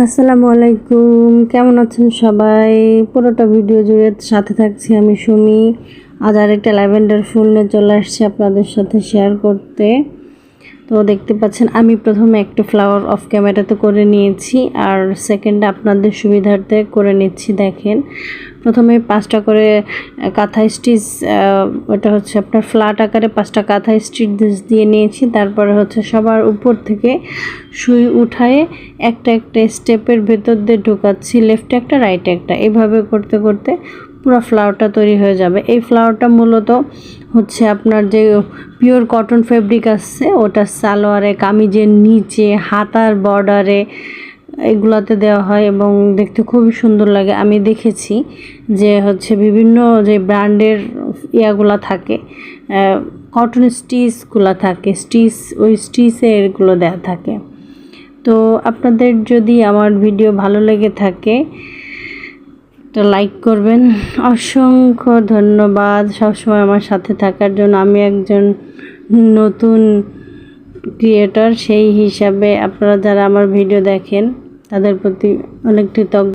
আসসালামু আলাইকুম, কেমন আছেন সবাই? পুরোটা ভিডিও জুড়ে সাথে থাকছি আমি সুমি। আজ আরেকটা ল্যাভেন্ডার ফুল নিয়ে চলে আসছি আপনাদের সাথে শেয়ার করতে। তো দেখতে পাচ্ছেন আমি প্রথমে একটা ফ্লাওয়ার অফ ক্যামেরাতে করে নিয়েছি, আর সেকেন্ডে আপনাদের সুবিধার্থে করে নিচ্ছি। দেখেন, প্রথমে 5টা করে কাঁথা স্টিচ, ওটা হচ্ছে আপনার ফ্ল্যাট আকারে 5টা কাঁথা স্টিচ দিয়ে নিয়েছি। তারপরে হচ্ছে সবার উপর থেকে সুই উঠায়ে একটা একটা স্টেপের ভেতর দিয়ে ঢোকাচ্ছি, লেফটে একটা রাইটে একটা, এভাবে করতে করতে পুরো ফ্লাওয়ারটা তৈরি হয়ে যাবে। এই ফ্লাওয়ারটা মূলত হচ্ছে আপনার যে পিওর কটন ফেব্রিক আছে ওটা সালোয়ারে, কামিজের নিচে, হাতার বর্ডারে এগুলাতে দেওয়া হয় এবং দেখতে খুবই সুন্দর লাগে। আমি দেখেছি যে হচ্ছে বিভিন্ন যে ব্র্যান্ডের ইয়াগুলা থাকে, কটন স্টিচগুলো থাকে, ওই স্টিচে এগুলো দেওয়া থাকে। তো আপনাদের যদি আমার ভিডিও ভালো লেগে থাকে তো লাইক করবেন। অসংখ্য ধন্যবাদ সবসময় আমার সাথে থাকার জন্য। আমি একজন নতুন ক্রিয়েটর, সেই হিসাবে আপনারা যারা আমার ভিডিও দেখেন তাদের প্রতি অনেক কৃতজ্ঞ।